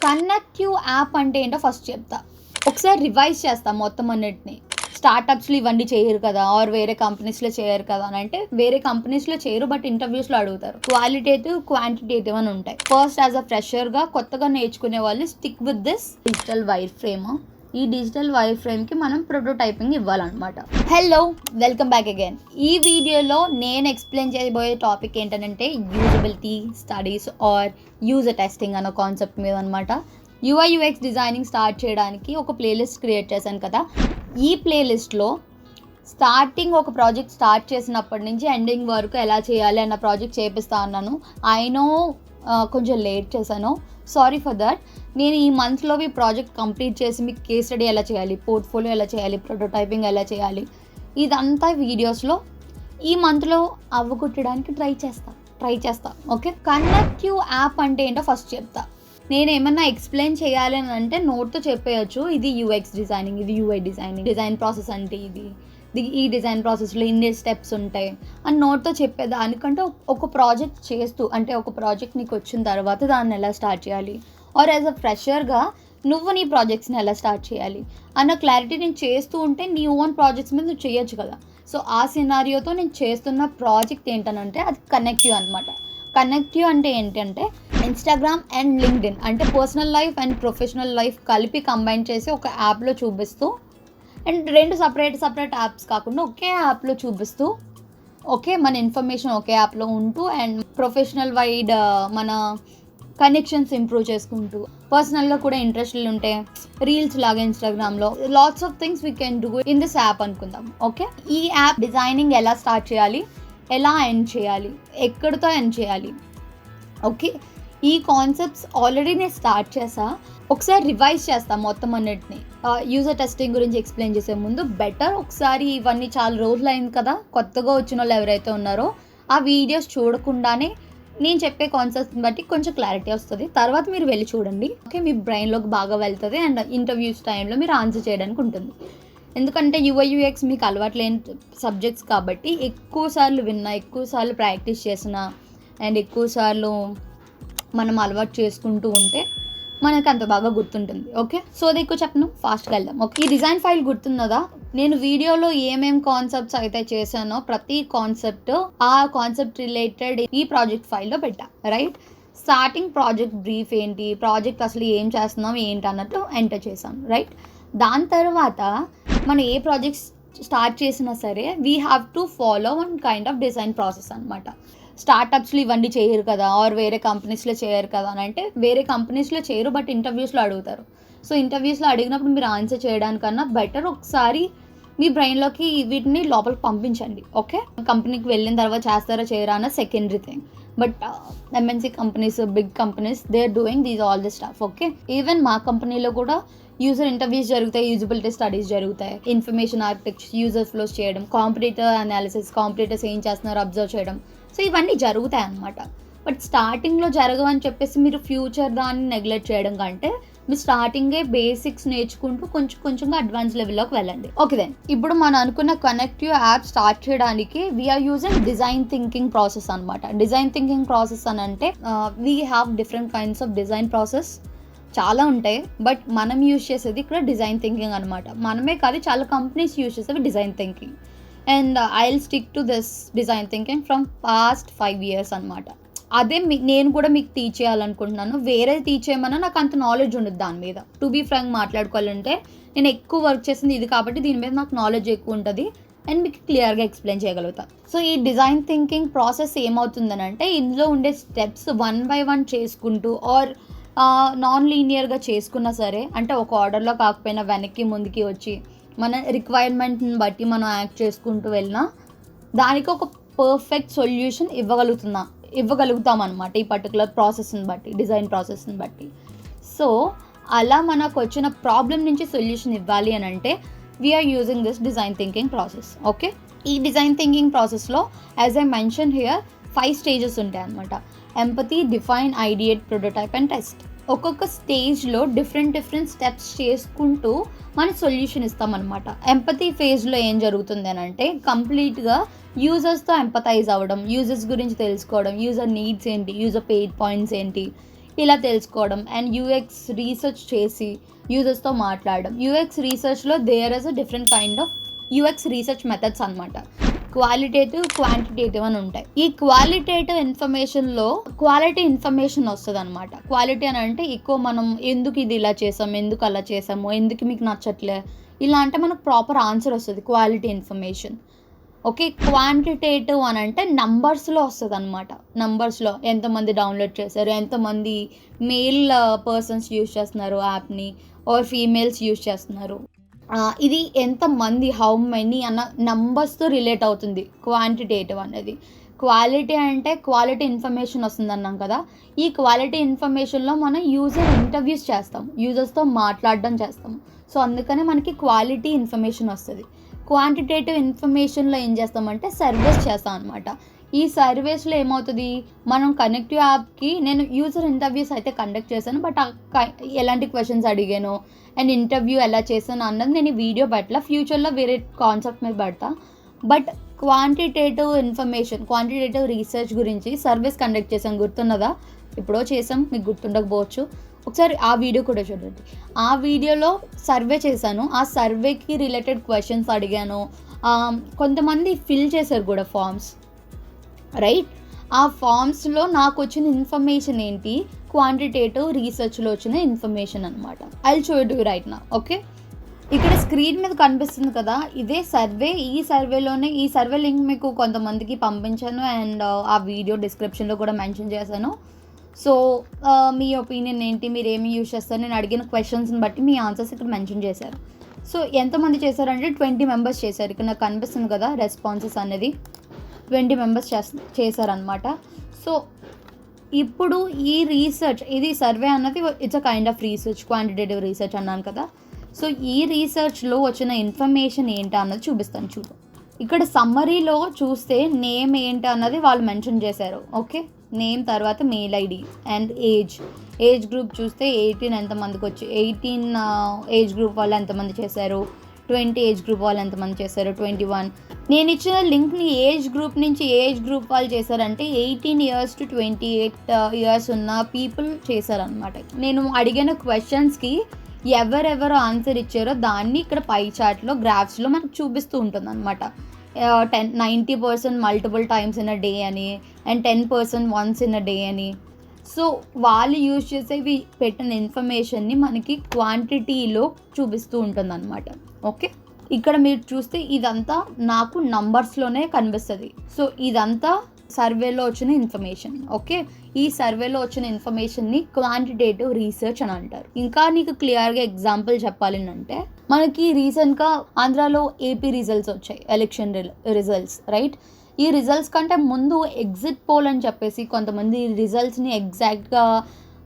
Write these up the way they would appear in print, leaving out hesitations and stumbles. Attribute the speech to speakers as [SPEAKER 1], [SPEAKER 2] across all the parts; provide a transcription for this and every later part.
[SPEAKER 1] Connective app అంటే ఏంటో first చెప్తా. ఒకసారి రివైజ్ చేస్తా మొత్తం అన్నిటిని. స్టార్టప్స్లో ఇవన్నీ చేయరు కదా, ఆర్ వేరే కంపెనీస్లో చేయరు కదా అని అంటే వేరే కంపెనీస్లో చేయరు, బట్ ఇంటర్వ్యూస్లో అడుగుతారు. క్వాలిటేటివ్, క్వాంటిటేటివ్ అని ఉంటాయి. ఫస్ట్ యాజ్ అ ఫ్రెషర్గా కొత్తగా నేర్చుకునే వాళ్ళు stick with this digital wireframe. ఈ డిజిటల్ వైర్ ఫ్రేమ్కి మనం ప్రోటోటైపింగ్ ఇవ్వాలన్నమాట. Hello, welcome back again. ఈ వీడియోలో నేను ఎక్స్ప్లెయిన్ చేయబోయే టాపిక్ ఏంటంటే usability studies or user testing అన్న కాన్సెప్ట్ మీద అనమాట. UI UX డిజైనింగ్ స్టార్ట్ చేయడానికి ఒక ప్లేలిస్ట్ క్రియేట్ చేశాను కదా. ఈ ప్లేలిస్ట్లో స్టార్టింగ్ ఒక ప్రాజెక్ట్ స్టార్ట్ చేసినప్పటి నుంచి ఎండింగ్ వరకు ఎలా చేయాలి అన్న ప్రాజెక్ట్ చేపిస్తా అన్నాను. ఐనో కొంచెం లేట్ చేశాను, సారీ ఫర్ దట్. నేను ఈ మంత్లో ఈ ప్రాజెక్ట్ కంప్లీట్ చేసి మీకు కేస్ స్టడీ ఎలా చేయాలి, పోర్ట్ఫోలియో ఎలా చేయాలి, ప్రోటోటైపింగ్ ఎలా చేయాలి, ఇదంతా వీడియోస్లో ఈ మంత్లో అవ్వగొట్టడానికి ట్రై చేస్తా. ఓకే, కనెక్టివ్ యాప్ అంటే ఏంటో ఫస్ట్ చెప్తా. నేను ఏమన్నా ఎక్స్ప్లెయిన్ చేయాలి అని అంటే నోట్తో చెప్పేయచ్చు, ఇది UX డిజైనింగ్, ఇది UI డిజైనింగ్, డిజైన్ ప్రాసెస్ అంటే ఇది, ఈ డిజైన్ ప్రాసెస్లో ఇన్ని స్టెప్స్ ఉంటాయి అని నోట్తో చెప్పేదానికంటే ఒక ప్రాజెక్ట్ చేస్తూ, అంటే ఒక ప్రాజెక్ట్ నీకు వచ్చిన తర్వాత దాన్ని ఎలా స్టార్ట్ చేయాలి, ఆర్ యాజ్ అ ఫ్రెషర్గా నువ్వు నీ ప్రాజెక్ట్స్ని ఎలా స్టార్ట్ చేయాలి అన్న క్లారిటీ నేను చేస్తూ ఉంటే నీ ఓన్ ప్రాజెక్ట్స్ మీద నువ్వు చేయొచ్చు కదా. సో ఆ సినారియోతో నేను చేస్తున్న ప్రాజెక్ట్ ఏంటనంటే అది కనెక్టివ్ అనమాట. కనెక్టివ్ అంటే ఏంటంటే ఇన్స్టాగ్రామ్ అండ్ లింక్డ్ఇన్ అంటే personal life and professional life కలిపి కంబైన్ చేసి ఒక యాప్లో చూపిస్తూ, అండ్ రెండు సపరేట్ యాప్స్ కాకుండా ఒకే యాప్లో చూపిస్తూ, ఓకే మన ఇన్ఫర్మేషన్ ఒకే యాప్లో ఉంటూ అండ్ ప్రొఫెషనల్ వైడ్ మన కనెక్షన్స్ ఇంప్రూవ్ చేసుకుంటూ, పర్సనల్గా కూడా ఇంట్రెస్ట్లు ఉంటే రీల్స్ లాగా ఇన్స్టాగ్రామ్లో lots of things we can do in this app అనుకుందాం. ఓకే, ఈ యాప్ డిజైనింగ్ ఎలా స్టార్ట్ చేయాలి, ఎలా ఎండ్ చేయాలి, ఎక్కడితో ఎండ్ చేయాలి, ఓకే ఈ కాన్సెప్ట్స్ ఆల్రెడీ నేను స్టార్ట్ చేసా. ఒకసారి రివైజ్ చేస్తా మొత్తం అన్నిటిని. యూజర్ టెస్టింగ్ గురించి ఎక్స్ప్లెయిన్ చేసే ముందు బెటర్ ఒకసారి ఇవన్నీ చాలా రోజులు అయింది కదా, కొత్తగా వచ్చిన వాళ్ళు ఎవరైతే ఉన్నారో ఆ వీడియోస్ చూడకుండానే నేను చెప్పే కాన్సెప్ట్ని బట్టి కొంచెం క్లారిటీ వస్తుంది. తర్వాత మీరు వెళ్ళి చూడండి, ఓకే మీ బ్రెయిన్లోకి బాగా వెళ్తుంది అండ్ ఇంటర్వ్యూస్ టైంలో మీరు ఆన్సర్ చేయడానికి ఉంటుంది. ఎందుకంటే UI UX మీకు అలవాటు లేని సబ్జెక్ట్స్ కాబట్టి ఎక్కువసార్లు విన్నా, ఎక్కువసార్లు ప్రాక్టీస్ చేసిన అండ్ ఎక్కువసార్లు మనం అలవాటు చేసుకుంటూ ఉంటే మనకు అంత బాగా గుర్తుంటుంది. ఓకే, సో అది ఎక్కువ చెప్పను, ఫాస్ట్గా వెళ్దాం. ఓకే, ఈ డిజైన్ ఫైల్ గుర్తున్నదా? నేను వీడియోలో ఏమేం కాన్సెప్ట్స్ అయితే చేశానో ప్రతి కాన్సెప్ట్ ఆ కాన్సెప్ట్ రిలేటెడ్ ఈ ప్రాజెక్ట్ ఫైల్లో పెట్టా. రైట్, స్టార్టింగ్ ప్రాజెక్ట్ బ్రీఫ్ ఏంటి, ప్రాజెక్ట్ అసలు ఏం చేస్తున్నాం ఏంటి అన్నట్టు ఎంటర్ చేశాను. రైట్, దాని తర్వాత మనం ఏ ప్రాజెక్ట్ స్టార్ట్ చేసినా సరే we have to follow one kind of design process అనమాట. స్టార్టప్స్లో ఇవన్నీ చేయరు కదా, ఆర్ వేరే కంపెనీస్లో చేయరు కదా అని అంటే వేరే కంపెనీస్లో చేయరు, బట్ ఇంటర్వ్యూస్లో అడుగుతారు. సో ఇంటర్వ్యూస్లో అడిగినప్పుడు మీరు ఆన్సర్ చేయడానికన్నా బెటర్ ఒకసారి మీ బ్రెయిన్లోకి వీటిని లోపలికి పంపించండి. ఓకే, కంపెనీకి వెళ్ళిన తర్వాత చేస్తారా చేయరా అన్న secondary thing, but MNC companies, big companies they are doing these all the stuff. Okay, even మా కంపెనీలో కూడా యూజర్ ఇంటర్వ్యూస్ జరుగుతాయి, యూజబిలిటీ స్టడీస్ జరుగుతాయి, ఇన్ఫర్మేషన్ ఆర్కిటెక్చర్, యూజర్ ఫ్లోస్ చేయడం, కాంపిటీటర్ అనాలిసిస్, కాంపిటీటర్స్ ఏం చేస్తున్నారో అబ్జర్వ్ చేయడం. సో ఇవన్నీ జరుగుతాయి అన్నమాట. బట్ స్టార్టింగ్లో జరగవని చెప్పేసి మీరు ఫ్యూచర్ దాన్ని నెగ్లెక్ట్ చేయడం కంటే మీరు స్టార్టింగే బేసిక్స్ నేర్చుకుంటూ కొంచెంగా అడ్వాన్స్ లెవెల్లోకి వెళ్ళండి. ఓకే దెన్, ఇప్పుడు మనం అనుకున్న కనెక్టివ్ యాప్ స్టార్ట్ చేయడానికి we're using design thinking process అనమాట. డిజైన్ థింకింగ్ ప్రాసెస్ అని అంటే we have different kinds of design process, చాలా ఉంటాయి, బట్ మనం యూజ్ చేసేది ఇక్కడ డిజైన్ థింకింగ్ అనమాట. మనమే కాదు చాలా కంపెనీస్ యూజ్ చేసేవి design thinking, and I will stick to this design thinking from past 5 years అనమాట. అదే నేను కూడా మీకు టీచ్ చేయాలనుకుంటున్నాను. వేరే టీచ్ చేయమన్నా నాకు అంత నాలెడ్జ్ ఉండదు దాని మీద. టు బీ ఫ్రాంక్ మాట్లాడుకోవాలంటే నేను ఎక్కువ వర్క్ చేసింది ఇది కాబట్టి దీని మీద నాకు నాలెడ్జ్ ఎక్కువ ఉంటుంది అండ్ మీకు క్లియర్గా ఎక్స్ప్లెయిన్ చేయగలుగుతా. సో ఈ డిజైన్ థింకింగ్ ప్రాసెస్ ఏమవుతుందని అంటే ఇందులో ఉండే స్టెప్స్ 1 by 1 చేసుకుంటూ ఆర్ నాన్ లీనియర్గా చేసుకున్నా సరే, అంటే ఒక ఆర్డర్లో కాకపోయినా వెనక్కి ముందుకి వచ్చి మన రిక్వైర్మెంట్ని బట్టి మనం యాక్ట్ చేసుకుంటూ వెళ్ళినా దానికి ఒక పర్ఫెక్ట్ సొల్యూషన్ ఇవ్వగలుగుతాం అనమాట ఈ పర్టికులర్ ప్రాసెస్ని బట్టి, డిజైన్ ప్రాసెస్ని బట్టి. సో అలా మనకు వచ్చిన ప్రాబ్లం నుంచి సొల్యూషన్ ఇవ్వాలి అని అంటే we're using this design thinking process. Okay, ఈ డిజైన్ థింకింగ్ ప్రాసెస్లో as I mention here 5 stages ఉంటాయి అనమాట. Empathy, define, ideate, prototype and test. ఒక్కొక్క స్టేజ్లో డిఫరెంట్ స్టెప్స్ చేసుకుంటూ మన సొల్యూషన్ ఇస్తామన్నమాట. ఎంపతి ఫేజ్లో ఏం జరుగుతుంది అని అంటే కంప్లీట్గా యూజర్స్తో ఎంపథైజ్ అవ్వడం, యూజర్స్ గురించి తెలుసుకోవడం, యూజర్ నీడ్స్ ఏంటి, యూజర్ పెయిన్ పాయింట్స్ ఏంటి, ఇలా తెలుసుకోవడం. అండ్ యూఎక్స్ రీసెర్చ్ చేసి యూజర్స్తో మాట్లాడడం. యూఎక్స్ రీసెర్చ్లో there is a different kind of UX research methods అనమాట. క్వాలిటేటివ్, క్వాంటిటేటివ్ అని ఉంటాయి. ఈ క్వాలిటేటివ్ ఇన్ఫర్మేషన్లో క్వాలిటీ ఇన్ఫర్మేషన్ వస్తుంది అనమాట. క్వాలిటీ అని అంటే ఎక్కువ మనం ఎందుకు ఇది ఇలా చేసాం, ఎందుకు అలా చేసాము, ఎందుకు మీకు నచ్చట్లే, ఇలా అంటే మనకు ప్రాపర్ ఆన్సర్ వస్తుంది క్వాలిటీ ఇన్ఫర్మేషన్. ఓకే, క్వాంటిటేటివ్ అని అంటే నంబర్స్లో వస్తుంది అనమాట. నంబర్స్లో ఎంతమంది డౌన్లోడ్ చేశారు, ఎంతమంది మేల్ పర్సన్స్ యూజ్ చేస్తున్నారు యాప్ని, ఆర్ ఫీమేల్స్ యూజ్ చేస్తున్నారు, ఇది ఎంతమంది, హౌ మెనీ అన్న నంబర్స్తో రిలేట్ అవుతుంది క్వాంటిటేటివ్ అనేది. క్వాలిటీ అంటే క్వాలిటీ ఇన్ఫర్మేషన్ వస్తుంది అన్నాం కదా. ఈ క్వాలిటీ ఇన్ఫర్మేషన్లో మనం యూజర్ ఇంటర్వ్యూస్ చేస్తాం, యూజర్స్తో మాట్లాడడం చేస్తాం. సో అందుకనే మనకి క్వాలిటీ ఇన్ఫర్మేషన్ వస్తుంది. క్వాంటిటేటివ్ ఇన్ఫర్మేషన్లో ఏం చేస్తామంటే సర్వేస్ చేస్తాం అనమాట. ఈ సర్వేస్లో ఏమవుతుంది, మనం కనెక్టివ్ యాప్కి నేను యూజర్ ఇంటర్వ్యూస్ అయితే కండక్ట్ చేశాను, బట్ ఎలాంటి క్వశ్చన్స్ అడిగాను అండ్ ఇంటర్వ్యూ ఎలా చేశాను అన్నది నేను వీడియో పెట్టలా. ఫ్యూచర్లో వేరే కాన్సెప్ట్ మీద పెడతా. But quantitative information, quantitative research గురించి సర్వేస్ కండక్ట్ చేశాను, గుర్తున్నదా? ఎప్పుడో చేసాం, మీకు గుర్తుండకపోవచ్చు. ఒకసారి ఆ వీడియో కూడా చూడండి. ఆ వీడియోలో సర్వే చేశాను, ఆ సర్వేకి రిలేటెడ్ క్వశ్చన్స్ అడిగాను. కొంతమంది ఫిల్ చేశారు కూడా ఫామ్స్, రైట్? ఆ ఫామ్స్లో నాకు వచ్చిన ఇన్ఫర్మేషన్ ఏంటి, క్వాంటిటేటివ్ రీసెర్చ్లో వచ్చిన ఇన్ఫర్మేషన్ అనమాట. I will show you right now. Okay, ఇక్కడ స్క్రీన్ మీద కనిపిస్తుంది కదా, ఇదే సర్వే. ఈ సర్వే లింక్ మీకు కొంతమందికి పంపించాను అండ్ ఆ వీడియో డిస్క్రిప్షన్లో కూడా మెన్షన్ చేశాను. సో మీ ఒపీనియన్ ఏంటి, మీరు ఏమి యూజ్ చేస్తారు, నేను అడిగిన క్వశ్చన్స్ని బట్టి మీ ఆన్సర్స్ ఇక్కడ మెన్షన్ చేశారు. సో ఎంతమంది చేశారంటే 20 మెంబర్స్ చేశారు. ఇక్కడ నాకు కనిపిస్తుంది కదా రెస్పాన్సెస్ అనేది, 20 మెంబర్స్ చేశారనమాట. సో ఇప్పుడు ఈ రీసెర్చ్, ఇది సర్వే అన్నది it's a kind of research, quantitative research అన్నాను కదా. సో ఈ రీసెర్చ్లో వచ్చిన ఇన్ఫర్మేషన్ ఏంటి అన్నది చూపిస్తాను చూడు. ఇక్కడ సమ్మరీలో చూస్తే నేమ్ ఏంటి అన్నది వాళ్ళు మెన్షన్ చేశారు. ఓకే, నేమ్ తర్వాత mail ID and age group చూస్తే 18 ఎంతమందికి వచ్చి 18 ఏజ్ గ్రూప్ వాళ్ళు ఎంతమంది చేశారు, 20 ఏజ్ గ్రూప్ వాళ్ళు ఎంతమంది చేశారు, 21. నేను ఇచ్చిన లింక్ని ఏజ్ గ్రూప్ నుంచి ఏజ్ గ్రూప్ వాళ్ళు చేశారంటే 18 years to 28 years ఉన్న పీపుల్ చేశారనమాట. నేను అడిగిన క్వశ్చన్స్కి ఎవరెవరు ఆన్సర్ ఇచ్చారో దాన్ని ఇక్కడ పై చార్ట్లో గ్రాఫ్స్లో మనకు చూపిస్తూ ఉంటుంది అనమాట. 90% multiple times in a day అని, and 10% once in a day అని. సో వాళ్ళు యూజ్ చేసేవి పెట్టిన ఇన్ఫర్మేషన్ని మనకి క్వాంటిటీలో చూపిస్తూ ఉంటుంది అనమాట. ఓకే, ఇక్కడ మీరు చూస్తే ఇదంతా నాకు నంబర్స్లోనే కనిపిస్తుంది. సో ఇదంతా సర్వేలో వచ్చిన ఇన్ఫర్మేషన్. ఓకే, ఈ సర్వేలో వచ్చిన ఇన్ఫర్మేషన్ని క్వాంటిటేటివ్ రీసెర్చ్ అని అంటారు. ఇంకా నీకు క్లియర్గా ఎగ్జాంపుల్ చెప్పాలి అంటే, మనకి రీసెంట్గా ఆంధ్రాలో ఏపీ రిజల్ట్స్ వచ్చాయి, ఎలక్షన్ రిజల్ట్స్, రైట్? ఈ రిజల్ట్స్ కంటే ముందు ఎగ్జిట్ పోల్ అని చెప్పేసి కొంతమంది రిజల్ట్స్ని ఎగ్జాక్ట్గా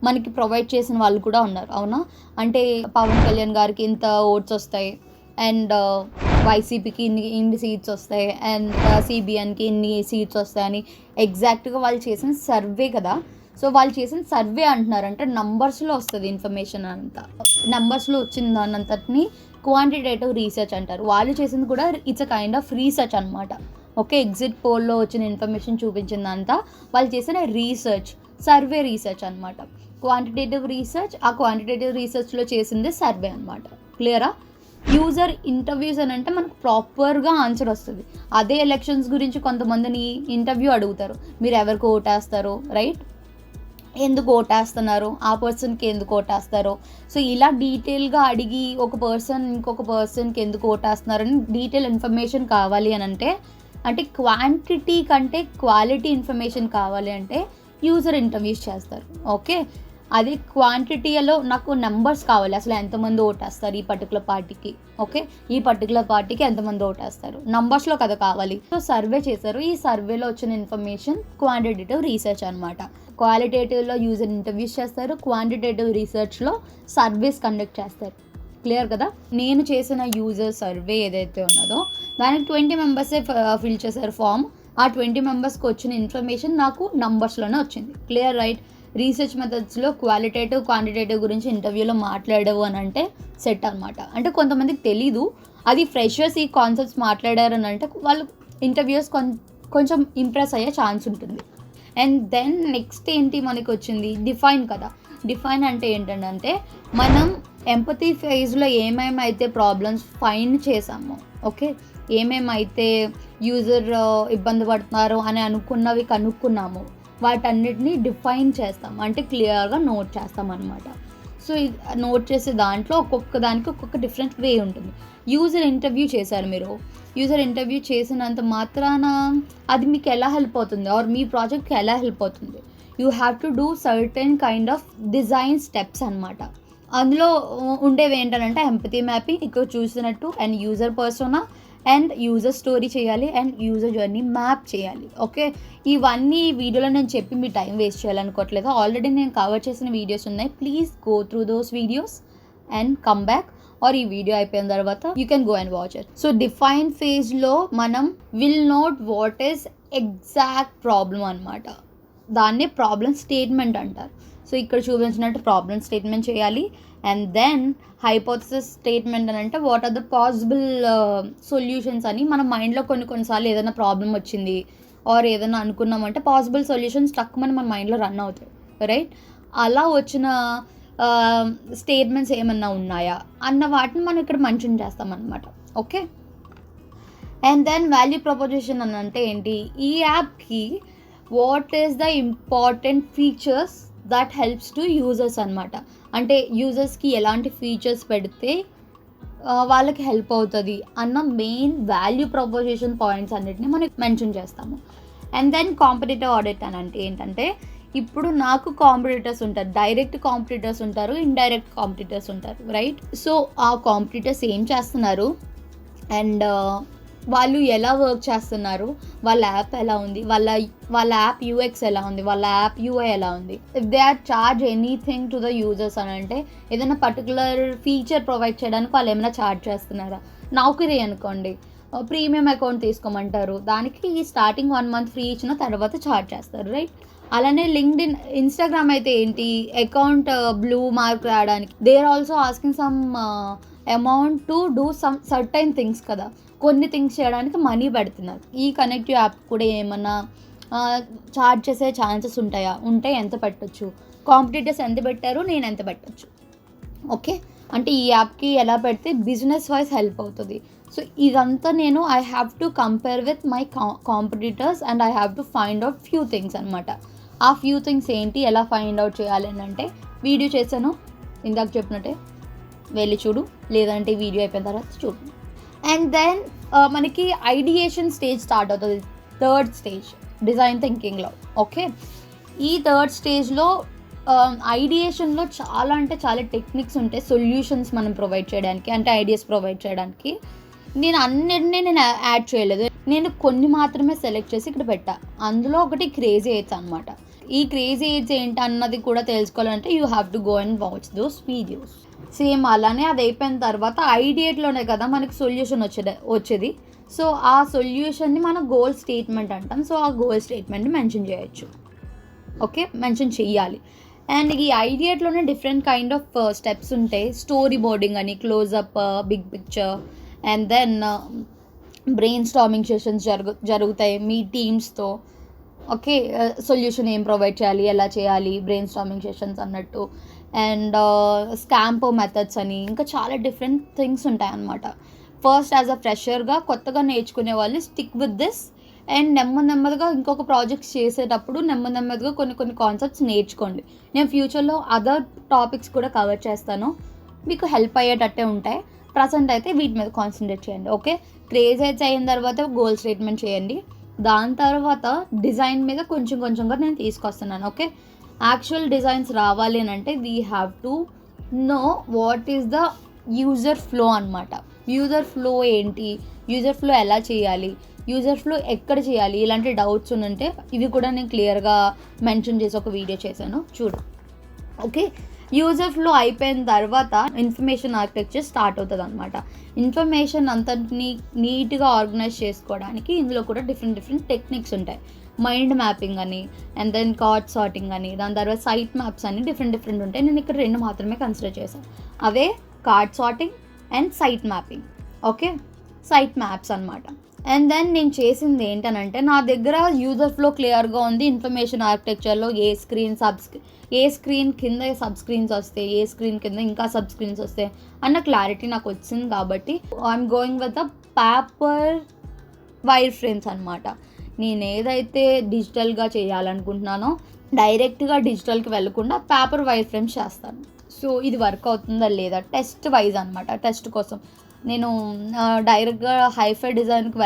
[SPEAKER 1] మనకి ప్రొవైడ్ చేసిన వాళ్ళు కూడా ఉన్నారు, అవునా? అంటే పవన్ కళ్యాణ్ గారికి ఇంత ఓట్స్ వస్తాయి, అండ్ వైసీపీకి ఇన్ని సీట్స్ వస్తాయి, అండ్ సిబిఎన్కి ఇన్ని సీట్స్ వస్తాయని ఎగ్జాక్ట్గా వాళ్ళు చేసిన సర్వే కదా. సో వాళ్ళు చేసిన సర్వే అంటున్నారంటే నంబర్స్లో వస్తుంది ఇన్ఫర్మేషన్ అంతా. నంబర్స్లో వచ్చిన దానంతటిని క్వాంటిటేటివ్ రీసెర్చ్ అంటారు. వాళ్ళు చేసింది కూడా it's a kind of research అనమాట. ఓకే, ఎగ్జిట్ పోల్లో వచ్చిన ఇన్ఫర్మేషన్ చూపించిందంతా వాళ్ళు చేసిన రీసెర్చ్, సర్వే రీసెర్చ్ అనమాట. క్వాంటిటేటివ్ రీసెర్చ్, ఆ క్వాంటిటేటివ్ రీసెర్చ్లో చేసిందే సర్వే అనమాట. క్లియరా? యూజర్ ఇంటర్వ్యూస్ అని అంటే మనకు ప్రాపర్గా ఆన్సర్ వస్తుంది. అదే ఎలక్షన్స్ గురించి కొంతమందిని ఇంటర్వ్యూ అడుగుతారు, మీరు ఎవరికి ఓటేస్తారు, రైట్? ఎందుకు ఓటేస్తున్నారు, ఆ పర్సన్కి ఎందుకు ఓటేస్తారు. సో ఇలా డీటెయిల్గా అడిగి ఒక పర్సన్ ఇంకొక పర్సన్కి ఎందుకు ఓటేస్తున్నారని డీటెయిల్ ఇన్ఫర్మేషన్ కావాలి అని అంటే క్వాంటిటీ కంటే క్వాలిటీ ఇన్ఫర్మేషన్ కావాలి అంటే యూజర్ ఇంటర్వ్యూస్ చేస్తారు. ఓకే, అది క్వాంటిటీలో నాకు నెంబర్స్ కావాలి, అసలు ఎంతమంది ఓటేస్తారు ఈ పర్టికులర్ పార్టీకి. ఓకే, ఈ పర్టికులర్ పార్టీకి ఎంతమంది ఓటేస్తారు, నంబర్స్లో కదా కావాలి. సో సర్వే చేశారు, ఈ సర్వేలో వచ్చిన ఇన్ఫర్మేషన్ క్వాంటిటేటివ్ రీసెర్చ్ అనమాట. క్వాలిటేటివ్లో యూజర్ ఇంటర్వ్యూస్ చేస్తారు, క్వాంటిటేటివ్ రీసెర్చ్లో సర్వేస్ కండక్ట్ చేస్తారు. క్లియర్ కదా? నేను చేసిన యూజర్ సర్వే ఏదైతే ఉన్నదో దానికి 20 మెంబర్సే ఫిల్ చేశారు ఫామ్. ఆ 20 మెంబర్స్కి వచ్చిన ఇన్ఫర్మేషన్ నాకు నంబర్స్లోనే వచ్చింది. Clear, right? రీసెర్చ్ మెథడ్స్లో క్వాలిటేటివ్, క్వాంటిటేటివ్ గురించి ఇంటర్వ్యూలో మాట్లాడవు అని అంటే సెట్ అనమాట. అంటే కొంతమందికి తెలీదు, అది ఫ్రెషర్స్ ఈ కాన్సెప్ట్స్ మాట్లాడారు అని అంటే వాళ్ళు ఇంటర్వ్యూస్ కొంచెం ఇంప్రెస్ అయ్యే ఛాన్స్ ఉంటుంది. అండ్ దెన్ నెక్స్ట్ ఏంటి మనకి వచ్చింది, డిఫైన్ కదా. డిఫైన్ అంటే ఏంటంటే మనం ఎంపతీ ఫేజ్లో ఏమేమైతే ప్రాబ్లమ్స్ ఫైండ్ చేసామో, ఓకే, ఏమేమైతే యూజర్ ఇబ్బంది పడుతున్నారు అని అనుకున్నవి కనుక్కున్నామో వాటన్నిటిని డిఫైన్ చేస్తాం, అంటే క్లియర్గా నోట్ చేస్తాం అనమాట. సో ఇది నోట్ చేసే దాంట్లో ఒక్కొక్క దానికి ఒక్కొక్క డిఫరెంట్ వే ఉంటుంది. యూజర్ ఇంటర్వ్యూ చేశారు మీరు, యూజర్ ఇంటర్వ్యూ చేసినంత మాత్రాన అది మీకు ఎలా హెల్ప్ అవుతుంది ఆర్ మీ ప్రాజెక్ట్కి ఎలా హెల్ప్ అవుతుంది? You have to do certain kind of design steps అనమాట. అందులో ఉండేవి ఏంటంటే ఎంపతీ మ్యాపింగ్ ఇక్కడ చూసినట్టు, and user persona, and user story చేయాలి, అండ్ యూజర్ జర్నీ మ్యాప్ చేయాలి. ఓకే, ఇవన్నీ వీడియోలో నేను చెప్పి మీ టైం వేస్ట్ చేయాలనుకోవట్లేదు. ఆల్రెడీ నేను కవర్ చేసిన వీడియోస్ ఉన్నాయి. Please go through those videos and come back, or ఈ వీడియో అయిపోయిన తర్వాత you can go and watch it. So define ఫేజ్లో మనం will note what is exact problem అనమాట. దాన్నే ప్రాబ్లం స్టేట్మెంట్ అంటారు. సో ఇక్కడ చూపించినట్టు ప్రాబ్లం స్టేట్మెంట్ చేయాలి. అండ్ దెన్ హైపోథసిస్ స్టేట్మెంట్ అని అంటే what are the possible solutions అని. మన మైండ్లో కొన్నిసార్లు ఏదైనా ప్రాబ్లం వచ్చింది ఆర్ ఏదైనా అనుకున్నామంటే పాసిబుల్ సొల్యూషన్స్ టక్కుమని మన మైండ్లో రన్ అవుతాయి, రైట్? అలా వచ్చిన స్టేట్మెంట్స్ ఏమన్నా ఉన్నాయా అన్న వాటిని మనం ఇక్కడ మెన్షన్ చేస్తాం అనమాట. Okay, and then value proposition అని అంటే ఏంటి? ఈ యాప్కి what is the important features that helps to users అనమాట. అంటే యూజర్స్కి ఎలాంటి ఫీచర్స్ పెడితే వాళ్ళకి హెల్ప్ అవుతుంది అన్న మెయిన్ వాల్యూ ప్రపోజిషన్ పాయింట్స్ అన్నిటిని మనం మెన్షన్ చేస్తాము. అండ్ దెన్ కాంపిటీటివ్ ఆడిట్ అని అంటే ఏంటంటే, ఇప్పుడు నాకు కాంపిటీటర్స్ ఉంటారు, డైరెక్ట్ కాంపిటీటర్స్ ఉంటారు, ఇండైరెక్ట్ కాంపిటీటర్స్ ఉంటారు, రైట్? సో ఆ కాంపిటీటర్స్ ఏం చేస్తున్నారు అండ్ వాళ్ళు ఎలా వర్క్ చేస్తున్నారు, వాళ్ళ యాప్ ఎలా ఉంది, వాళ్ళ యాప్ యూఎక్స్ ఎలా ఉంది, వాళ్ళ యాప్ యూఐ ఎలా ఉంది, if they are charge anything to the users అని అంటే ఏదైనా పర్టికులర్ ఫీచర్ ప్రొవైడ్ చేయడానికి వాళ్ళు ఏమైనా ఛార్జ్ చేస్తున్నారా? నౌకరీ అనుకోండి, ప్రీమియం అకౌంట్ తీసుకోమంటారు, దానికి స్టార్టింగ్ 1 month ఫ్రీ ఇచ్చిన తర్వాత ఛార్జ్ చేస్తారు, రైట్? అలానే లింక్డ్ఇన్, ఇన్స్టాగ్రామ్ అయితే ఏంటి, అకౌంట్ బ్లూ మార్క్ రావడానికి they are also asking some amount to do some certain things కదా, కొన్ని థింగ్స్ చేయడానికి మనీ పెడుతున్నారు. ఈ కనెక్టివ్ యాప్ కూడా ఏమన్నా ఛార్జ్ చేసే ఛాన్సెస్ ఉంటాయా? ఉంటే ఎంత పెట్టచ్చు, కాంపిటీటర్స్ ఎంత పెట్టారు, నేను ఎంత పెట్టచ్చు? ఓకే, అంటే ఈ యాప్కి ఎలా పెడితే బిజినెస్ వైజ్ హెల్ప్ అవుతుంది. సో ఇదంతా నేను I have to compare with my competitors and I have to find out few things అనమాట. ఆ ఫ్యూ థింగ్స్ ఏంటి, ఎలా ఫైండ్ అవుట్ చేయాలి అని అంటే వీడియో చేశాను ఇందాక చెప్పినట్టే, వెళ్ళి చూడు, లేదంటే వీడియో అయిపోయిన తర్వాత చూడు. అండ్ దెన్ మనకి ఐడియేషన్ స్టేజ్ స్టార్ట్ అవుతుంది, థర్డ్ స్టేజ్ డిజైన్ థింకింగ్లో. ఓకే, ఈ థర్డ్ స్టేజ్లో ఐడియేషన్లో చాలా అంటే చాలా టెక్నిక్స్ ఉంటాయి, సొల్యూషన్స్ మనం ప్రొవైడ్ చేయడానికి, అంటే ఐడియాస్ ప్రొవైడ్ చేయడానికి. నేను అన్నిటినీ నేను యాడ్ చేయలేదు, నేను కొన్ని మాత్రమే సెలెక్ట్ చేసి ఇక్కడ పెట్టా. అందులో ఒకటి క్రేజీ ఎయిడ్స్ అనమాట. ఈ క్రేజీ ఎయిడ్స్ ఏంటి అన్నది కూడా తెలుసుకోవాలంటే you have to go and watch those videos. Same అలానే అది అయిపోయిన తర్వాత ఐడియేట్లోనే కదా మనకి సొల్యూషన్ వచ్చేది. సో ఆ సొల్యూషన్ని మనం గోల్ స్టేట్మెంట్ అంటాం. సో ఆ గోల్ స్టేట్మెంట్ని మెన్షన్ చేయొచ్చు, ఓకే, మెన్షన్ చెయ్యాలి. అండ్ ఈ ఐడియేట్లోనే డిఫరెంట్ కైండ్ ఆఫ్ స్టెప్స్ ఉంటాయి. స్టోరీ బోర్డింగ్ అని, close up, big picture, and then brainstorming sessions జరుగుతాయి మీ టీమ్స్తో. ఓకే, సొల్యూషన్ ఏం ప్రొవైడ్ చేయాలి, ఎలా చేయాలి, బ్రెయిన్ స్టార్మింగ్ సెషన్స్ అన్నట్టు. అండ్ స్కాంపో మెథడ్స్ అని, ఇంకా చాలా డిఫరెంట్ థింగ్స్ ఉంటాయి అన్నమాట. ఫస్ట్ యాజ్ అ ఫ్రెషర్గా కొత్తగా నేర్చుకునే వాళ్ళు స్టిక్ విత్ దిస్. అండ్ నెమ్మదిగా ఇంకొక ప్రాజెక్ట్స్ చేసేటప్పుడు నెమ్మదిగా కొన్ని కాన్సెప్ట్స్ నేర్చుకోండి. నేను ఫ్యూచర్లో అదర్ టాపిక్స్ కూడా కవర్ చేస్తాను, మీకు హెల్ప్ అయ్యేటట్టే ఉంటాయి. ప్రజెంట్ అయితే వీటి మీద కాన్సన్ట్రేట్ చేయండి. ఓకే, క్రేజ్ అయితే అయిన తర్వాత గోల్ స్టేట్మెంట్ చేయండి. దాని తర్వాత డిజైన్ మీద కొంచెంగా నేను తీసుకొస్తున్నాను. ఓకే, యాక్చువల్ డిజైన్స్ రావాలి అని అంటే we have to know what is the user flow అనమాట. యూజర్ ఫ్లో ఏంటి, యూజర్ ఫ్లో ఎలా చేయాలి, యూజర్ ఫ్లో ఎక్కడ చేయాలి, ఇలాంటి డౌట్స్ ఉంటే ఇవి కూడా నేను క్లియర్గా మెన్షన్ చేసి ఒక వీడియో చేశాను, చూడు. ఓకే, యూజర్ ఫ్లో అయిపోయిన తర్వాత ఇన్ఫర్మేషన్ ఆర్కిటెక్చర్ స్టార్ట్ అవుతుంది అనమాట. ఇన్ఫర్మేషన్ అంతటిని నీట్గా ఆర్గనైజ్ చేసుకోవడానికి ఇందులో కూడా డిఫరెంట్ టెక్నిక్స్ ఉంటాయి. మైండ్ మ్యాపింగ్ అని, అండ్ దెన్ కార్డ్ సార్టింగ్ అని, దాని తర్వాత సైట్ మ్యాప్స్ అని డిఫరెంట్ ఉంటాయి. నేను ఇక్కడ 2 మాత్రమే కన్సిడర్ చేశాను, అవే card sorting and site mapping. Okay, site maps అనమాట. అండ్ దెన్ నేను చేసింది ఏంటనంటే, నా దగ్గర యూజర్ ఫ్లో క్లియర్గా ఉంది. ఇన్ఫర్మేషన్ ఆర్కిటెక్చర్లో ఏ స్క్రీన్ కింద సబ్ స్క్రీన్స్ వస్తాయి, ఏ స్క్రీన్ కింద ఇంకా సబ్ స్క్రీన్స్ వస్తాయి అన్న క్లారిటీ నాకు వచ్చింది. కాబట్టి I'm going with the paper wire frames అనమాట. నేను ఏదైతే డిజిటల్గా చేయాలనుకుంటున్నానో డైరెక్ట్గా డిజిటల్కి వెళ్ళకుండా పేపర్ వైర్ ఫ్రేమ్స్ చేస్తాను. సో ఇది వర్క్ అవుతుందా లేదా టెస్ట్ వైజ్ అనమాట. టెస్ట్ కోసం నేను డైరెక్ట్గా హైఫై డిజైన్కి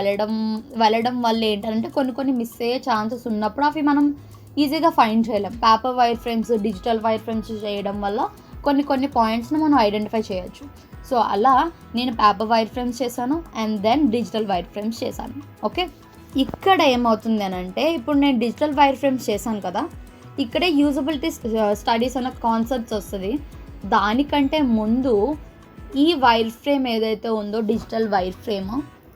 [SPEAKER 1] వెళ్ళడం వల్ల ఏంటంటే కొన్ని మిస్ అయ్యే ఛాన్సెస్ ఉన్నప్పుడు అవి మనం ఈజీగా ఫైండ్ చేయలేం. Paper wire frames, digital wire frames చేయడం వల్ల కొన్ని పాయింట్స్ని మనం ఐడెంటిఫై చేయొచ్చు. సో అలా నేను పేపర్ వైర్ ఫ్రేమ్స్ చేశాను and then digital wireframes చేశాను. ఓకే, ఇక్కడ ఏమవుతుంది అని అంటే, ఇప్పుడు నేను డిజిటల్ వైర్ ఫ్రేమ్స్ చేశాను కదా, ఇక్కడే యూజబిలిటీ స్టడీస్ అన్న కాన్సెప్ట్స్ వస్తుంది. దానికంటే ముందు ఈ వైర్ ఫ్రేమ్ ఏదైతే ఉందో డిజిటల్ వైర్ ఫ్రేమ్,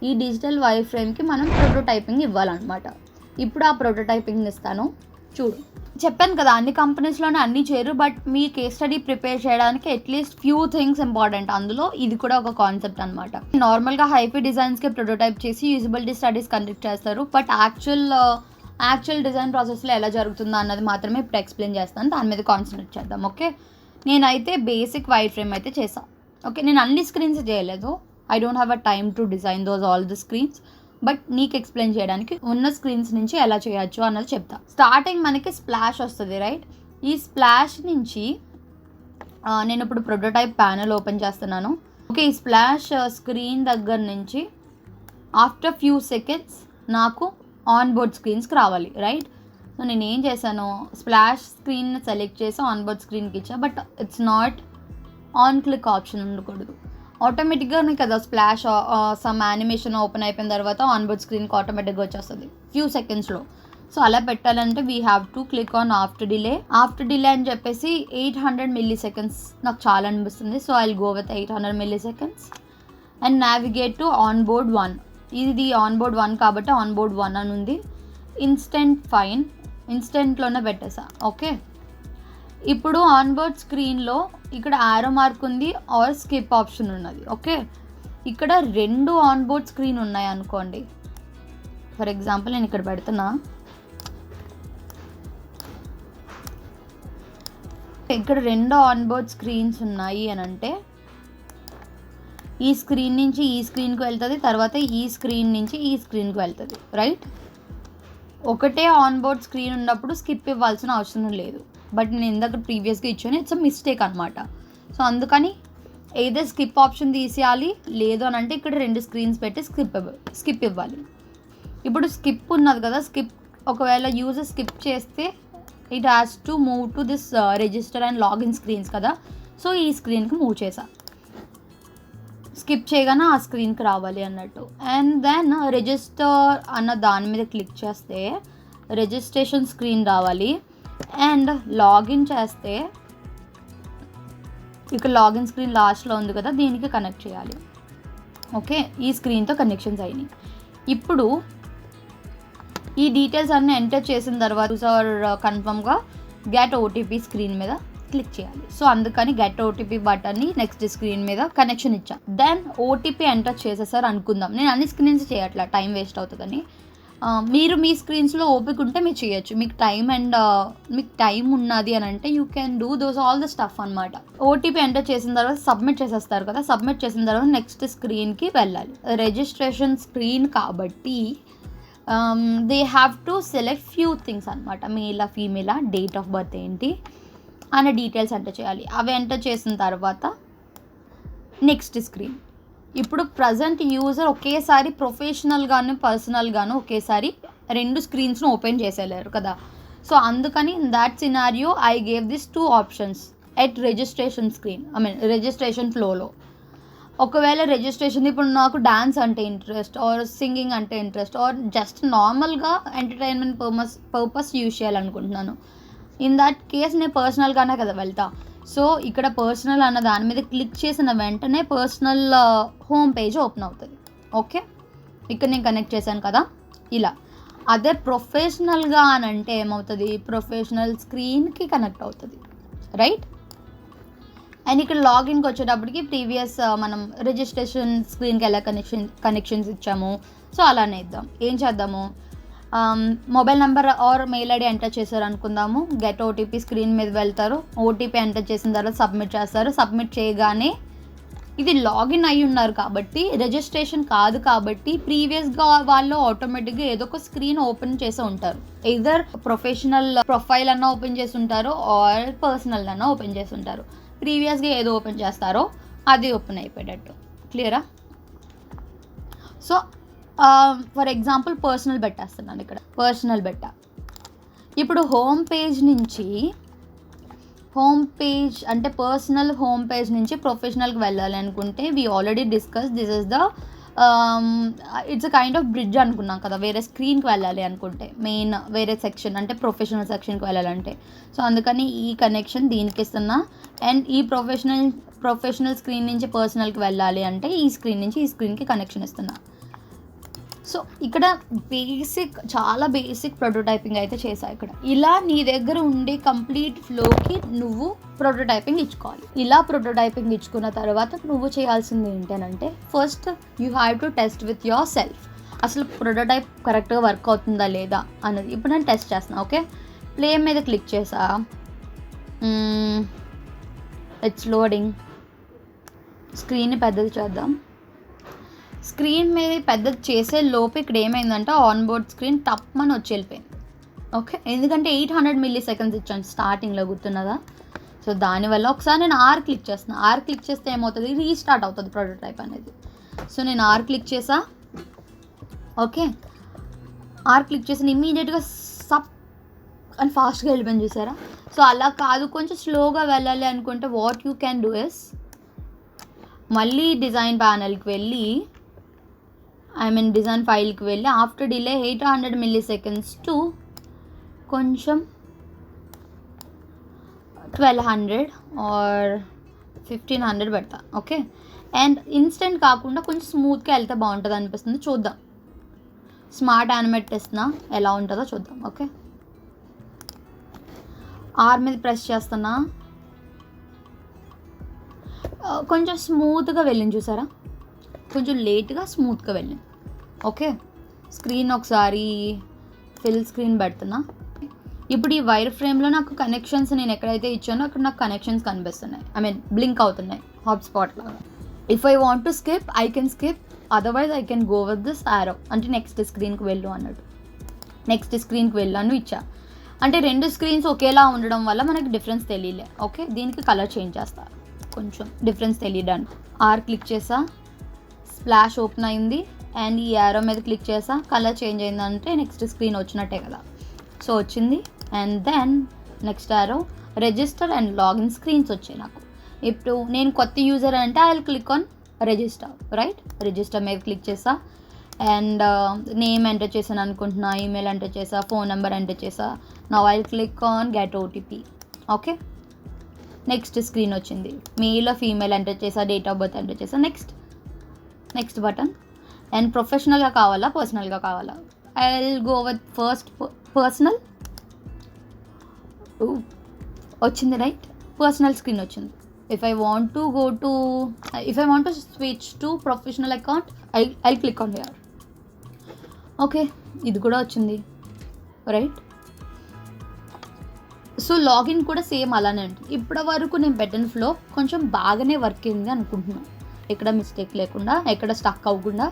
[SPEAKER 1] ఈ డిజిటల్ వైర్ ఫ్రేమ్కి మనం ప్రోటోటైపింగ్ ఇవ్వాలన్నమాట. ఇప్పుడు ఆ ప్రోటోటైపింగ్ ఇస్తాను చూడు. చెప్పాను కదా అన్ని కంపెనీస్లోనే అన్నీ చేయరు, but me case study prepare చేయడానికి అట్లీస్ట్ ఫ్యూ థింగ్స్ ఇంపార్టెంట్. అందులో ఇది కూడా ఒక కాన్సెప్ట్ అనమాట. నార్మల్గా హైఫై డిజైన్స్కి ప్రోటోటైప్ చేసి యూజబిలిటీ స్టడీస్ కండక్ట్ చేస్తారు, బట్ యాక్చువల్ డిజైన్ ప్రాసెస్లో ఎలా జరుగుతుందో అన్నది మాత్రమే ఇప్పుడు ఎక్స్ప్లెయిన్ చేస్తాను. దాని మీద కాన్సన్ట్రేట్ చేద్దాం. ఓకే, నేనైతే బేసిక్ వైర్ ఫ్రేమ్ అయితే చేశాను. ఓకే, నేను అన్ని స్క్రీన్స్ చేయలేదు. I don't have a time to design all the screens, but నీకు ఎక్స్ప్లెయిన్ చేయడానికి ఉన్న స్క్రీన్స్ నుంచి ఎలా చేయొచ్చు అన్నది చెప్తా. స్టార్టింగ్ మనకి స్ప్లాష్ వస్తుంది, రైట్? ఈ స్ప్లాష్ నుంచి నేను ఇప్పుడు ప్రోటోటైప్ ప్యానెల్ ఓపెన్ చేస్తున్నాను. ఓకే, ఈ స్ప్లాష్ స్క్రీన్ దగ్గర నుంచి ఆఫ్టర్ ఫ్యూ సెకండ్స్ నాకు ఆన్ బోర్డ్ స్క్రీన్స్కి రావాలి, రైట్? సో నేను ఏం చేశాను, స్ప్లాష్ స్క్రీన్ సెలెక్ట్ చేసి ఆన్ బోర్డ్ స్క్రీన్కి ఇచ్చా, but it's not on click option ఉండకూడదు. ఆటోమేటిక్గానే కదా స్ప్లాష్ సమ్ యానిమేషన్ ఓపెన్ అయిపోయిన తర్వాత ఆన్ బోర్డ్ స్క్రీన్కి ఆటోమేటిక్గా వచ్చేస్తుంది ఫ్యూ సెకండ్స్లో. సో అలా పెట్టాలంటే we have to click on after delay అని చెప్పేసి 800 milliseconds నాకు చాలా అనిపిస్తుంది. So I will go with 800 milliseconds and navigate to on board 1. ఇది ఆన్ బోర్డ్ 1 కాబట్టి ఆన్ బోర్డ్ 1 అని ఉంది. ఇన్స్టెంట్లోనే పెట్టేసా. ఓకే, ఇప్పుడు ఆన్ బోర్డ్ స్క్రీన్లో ఇక్కడ ఆరో మార్క్ ఉంది ఆర్ స్కిప్ ఆప్షన్ ఉన్నది. ఓకే, ఇక్కడ 2 ఆన్ బోర్డ్ స్క్రీన్ ఉన్నాయి అనుకోండి. ఫర్ ఎగ్జాంపుల్ నేను ఇక్కడ పెడుతున్నా, ఇక్కడ 2 ఆన్ బోర్డ్ స్క్రీన్స్ ఉన్నాయి అని అంటే ఈ స్క్రీన్ నుంచి ఈ స్క్రీన్కి వెళ్తుంది, తర్వాత ఈ స్క్రీన్ నుంచి ఈ స్క్రీన్కి వెళ్తుంది, రైట్? ఒకటే ఆన్ బోర్డ్ స్క్రీన్ ఉన్నప్పుడు స్కిప్ ఇవ్వాల్సిన అవసరం లేదు, బట్ నేను ఇందాక ప్రీవియస్గా ఇచ్చాను. ఇట్స్ అ మిస్టేక్ అనమాట. సో అందుకని ఏదో స్కిప్ ఆప్షన్ తీసేయాలి, లేదు అని అంటే ఇక్కడ 2 స్క్రీన్స్ పెట్టి స్కిప్ ఇవ్వాలి. ఇప్పుడు స్కిప్ ఉన్నది కదా, ఒకవేళ యూజర్ స్కిప్ చేస్తే it has to move to this register and login screens కదా. సో ఈ స్క్రీన్కి మూవ్ చేసా, స్కిప్ చేయగానే ఆ స్క్రీన్కి రావాలి అన్నట్టు. అండ్ దెన్ రిజిస్టర్ అన్న దాని మీద క్లిక్ చేస్తే రిజిస్ట్రేషన్ స్క్రీన్ రావాలి. అండ్ లాగిన్ చేస్తే ఇక్కడ లాగిన్ స్క్రీన్ లాస్ట్లో ఉంది కదా, దీనికి కనెక్ట్ చేయాలి. ఓకే, ఈ స్క్రీన్తో కనెక్షన్స్ అయినాయి. ఇప్పుడు ఈ డీటెయిల్స్ అన్నీ ఎంటర్ చేసిన తర్వాత యూజర్ కన్ఫర్మ్గా గెట్ ఓటీపీ స్క్రీన్ మీద క్లిక్ చేయాలి. సో అందుకని గెట్ ఓటీపీ బటన్ని నెక్స్ట్ స్క్రీన్ మీద కనెక్షన్ ఇచ్చా. దెన్ ఓటీపీ ఎంటర్ చేసేసారు అనుకుందాం. నేను అన్ని స్క్రీన్స్ చేయట్లా, టైం వేస్ట్ అవుతుందని. మీరు మీ స్క్రీన్స్లో ఓపిక ఉంటే మీరు చేయొచ్చు. మీకు టైం ఉన్నది అని అంటే you can do all the stuff అనమాట. ఓటీపీ ఎంటర్ చేసిన తర్వాత సబ్మిట్ చేసేస్తారు కదా, సబ్మిట్ చేసిన తర్వాత నెక్స్ట్ స్క్రీన్కి వెళ్ళాలి. రిజిస్ట్రేషన్ స్క్రీన్ కాబట్టి they have to select few things అనమాట. మేలా ఫీమేలా, డేట్ ఆఫ్ బర్త్ ఏంటి అనే డీటెయిల్స్ ఎంటర్ చేయాలి. అవి ఎంటర్ చేసిన తర్వాత నెక్స్ట్ స్క్రీన్. ఇప్పుడు ప్రజెంట్ యూజర్ ఒకేసారి ప్రొఫెషనల్గాను పర్సనల్గాను ఒకేసారి 2 స్క్రీన్స్ను ఓపెన్ చేసేలేరు కదా. సో అందుకని in that scenario I gave this 2 options at registration screen, registration ఫ్లోలో. ఒకవేళ రిజిస్ట్రేషన్ ఇప్పుడు నాకు డాన్స్ అంటే ఇంట్రెస్ట్ ఆర్ సింగింగ్ అంటే ఇంట్రెస్ట్ ఆర్ జస్ట్ నార్మల్గా ఎంటర్టైన్మెంట్ పర్పస్ యూజ్ చేయాలనుకుంటున్నాను, ఇన్ దట్ కేస్ నేను పర్సనల్గానే కదా వెళ్తా. సో ఇక్కడ పర్సనల్ అన్న దాని మీద క్లిక్ చేసిన వెంటనే పర్సనల్ హోమ్ పేజ్ ఓపెన్ అవుతుంది. ఓకే, ఇక్కడ నేను కనెక్ట్ చేశాను కదా ఇలా. అదే ప్రొఫెషనల్గా అని అంటే ఏమవుతుంది, ప్రొఫెషనల్ స్క్రీన్కి కనెక్ట్ అవుతుంది, రైట్? అండ్ ఇక్కడ లాగిన్కి వచ్చేటప్పటికి ప్రీవియస్ మనం రిజిస్ట్రేషన్ స్క్రీన్కి ఎలా కనెక్షన్స్ ఇచ్చాము, సో అలానే ఇద్దాం. ఏం చేద్దాము, mobile number are mail ID enter చేశారు అనుకుందాము. గెట్ ఓటీపీ స్క్రీన్ మీద వెళ్తారు, ఓటీపీ ఎంటర్ చేసిన తర్వాత సబ్మిట్ చేస్తారు. సబ్మిట్ చేయగానే ఇది లాగిన్ అయి ఉన్నారు కాబట్టి రిజిస్ట్రేషన్ కాదు కాబట్టి ప్రీవియస్గా వాళ్ళు ఆటోమేటిక్గా ఏదో ఒక స్క్రీన్ ఓపెన్ చేసి ఉంటారు. ఎయిదర్ ప్రొఫెషనల్ ప్రొఫైల్ అన్నా ఓపెన్ చేసి ఉంటారు ఆర్ పర్సనల్ అన్నా ఓపెన్ చేసి ఉంటారు. ప్రీవియస్గా ఏదో ఓపెన్ చేస్తారో అది ఓపెన్ అయిపోయేటట్టు. క్లియరా? సో ఫర్ ఎగ్జాంపుల్ పర్సనల్ పెట్టేస్తున్నాను ఇక్కడ, పర్సనల్ బెట్ట. ఇప్పుడు హోమ్ పేజ్ నుంచి అంటే పర్సనల్ హోమ్ పేజ్ నుంచి ప్రొఫెషనల్కి వెళ్ళాలి అనుకుంటే we already discuss this is the it's a kind of bridge అనుకున్నాం కదా, వేరే స్క్రీన్కి వెళ్ళాలి అనుకుంటే, మెయిన్ వేరే సెక్షన్ అంటే ప్రొఫెషనల్ సెక్షన్కి వెళ్ళాలంటే. సో అందుకని ఈ కనెక్షన్ దీనికి ఇస్తున్నా. అండ్ ఈ ప్రొఫెషనల్ స్క్రీన్ నుంచి పర్సనల్కి వెళ్ళాలి అంటే ఈ స్క్రీన్ నుంచి ఈ స్క్రీన్కి కనెక్షన్ ఇస్తున్నా. సో ఇక్కడ చాలా బేసిక్ ప్రోటోటైపింగ్ అయితే చేసా. ఇక్కడ ఇలా నీ దగ్గర ఉండే కంప్లీట్ ఫ్లోకి నువ్వు ప్రోటోటైపింగ్ ఇచ్చుకోవాలి. ఇలా ప్రోటోటైపింగ్ ఇచ్చుకున్న తర్వాత నువ్వు చేయాల్సింది ఏంటంటే first you have to test with your self. అసలు ప్రోటోటైప్ కరెక్ట్గా వర్క్ అవుతుందా లేదా అన్నది ఇప్పుడు నేను టెస్ట్ చేస్తున్నా. ఓకే, ప్లే మీద క్లిక్ చేసా, ఇట్స్ లోడింగ్. స్క్రీన్ని పెద్దది చేద్దాం. స్క్రీన్ మీద పెద్దది చేసే లోపు ఇక్కడ ఏమైందంటే ఆన్బోర్డ్ స్క్రీన్ టప్మని వచ్చి వెళ్ళిపోయింది. ఓకే, ఎందుకంటే 800 milliseconds ఇచ్చాను స్టార్టింగ్లో, గుర్తున్నదా? సో దానివల్ల ఒకసారి నేను ఆర్ క్లిక్ చేస్తున్నాను. ఆర్ క్లిక్ చేస్తే ఏమవుతుంది, రీస్టార్ట్ అవుతుంది ప్రోటోటైప్ అనేది. సో నేను ఆర్ క్లిక్ చేసా. ఓకే, ఆర్ క్లిక్ చేసిన ఇమ్మీడియట్గా సప్ అని ఫాస్ట్గా వెళ్ళిపోయింది, చూసారా? సో అలా కాదు, కొంచెం స్లోగా వెళ్ళాలి అనుకుంటే what you can do is మళ్ళీ డిజైన్ ప్యానల్కి వెళ్ళి డిజైన్ ఫైల్కి వెళ్ళి ఆఫ్టర్ డిలే 800 milliseconds టు కొంచెం 1200 ఆర్ 1500 పెడతా. ఓకే, అండ్ ఇన్స్టెంట్ కాకుండా కొంచెం స్మూత్గా వెళ్తే బాగుంటుంది అనిపిస్తుంది. చూద్దాం, స్మార్ట్ యానిమేట్ చేస్తున్నా ఎలా ఉంటుందో చూద్దాం. ఓకే, ఆర్ మీద ప్రెస్ చేస్తున్నా, కొంచెం స్మూత్గా వెళ్ళింది, చూసారా? కొంచెం లేట్గా స్మూత్గా వెళ్ళింది. ఓకే, స్క్రీన్ ఒకసారి ఫిల్ స్క్రీన్ పెడుతున్నా. ఇప్పుడు ఈ వైర్ ఫ్రేమ్లో నాకు కనెక్షన్స్ నేను ఎక్కడైతే ఇచ్చానో అక్కడ నాకు కనెక్షన్స్ కనిపిస్తున్నాయి, బ్లింక్ అవుతున్నాయి హాట్స్పాట్ లాగా. If I want to skip I can skip, otherwise I can go with this arrow, అంటే నెక్స్ట్ స్క్రీన్కి వెళ్ళు అన్నట్టు. నెక్స్ట్ స్క్రీన్కి వెళ్ళాను ఇచ్చా, అంటే రెండు స్క్రీన్స్ ఒకేలా ఉండడం వల్ల మనకి డిఫరెన్స్ తెలియలే. ఓకే, దీనికి కలర్ చేంజ్ చేస్తా కొంచెం డిఫరెన్స్ తెలియడానికి. ఆర్ క్లిక్ చేసా, స్ప్లాష్ ఓపెన్ అయింది. అండ్ ఈ యారో మీద క్లిక్ చేసా, కలర్ చేంజ్ అయిందంటే నెక్స్ట్ స్క్రీన్ వచ్చినట్టే కదా. సో వచ్చింది. And then next arrow, register and login screens వచ్చాయి నాకు. ఇప్పుడు నేను కొత్త యూజర్ అంటే I will click on register, right? Register మీద క్లిక్ చేసా అండ్ నేమ్ ఎంటర్ చేశాను అనుకుంటున్నా, ఈమెయిల్ ఎంటర్ చేసా, ఫోన్ నెంబర్ ఎంటర్ చేసా. Now I will click on get OTP. Okay, next screen వచ్చింది. మెయిల్ ఫీమేల్ ఎంటర్ చేసా, డేట్ ఆఫ్ బర్త్ ఎంటర్ చేసా, next button. And ప్రొఫెషనల్గా కావాలా పర్సనల్గా కావాలా? I will go with first personal. వచ్చింది, రైట్? పర్సనల్ స్క్రీన్ వచ్చింది. If I want to switch to professional account I click on here. Okay, ఇది కూడా వచ్చింది, రైట్? సో లాగిన్ కూడా సేమ్ అలానే ఉంటుంది. ఇప్పటి వరకు నేను పెట్టిన ఫ్లో కొంచెం బాగానే వర్క్ అయింది అనుకుంటున్నాను, ఎక్కడ మిస్టేక్ లేకుండా, ఎక్కడ స్టక్ అవ్వకుండా.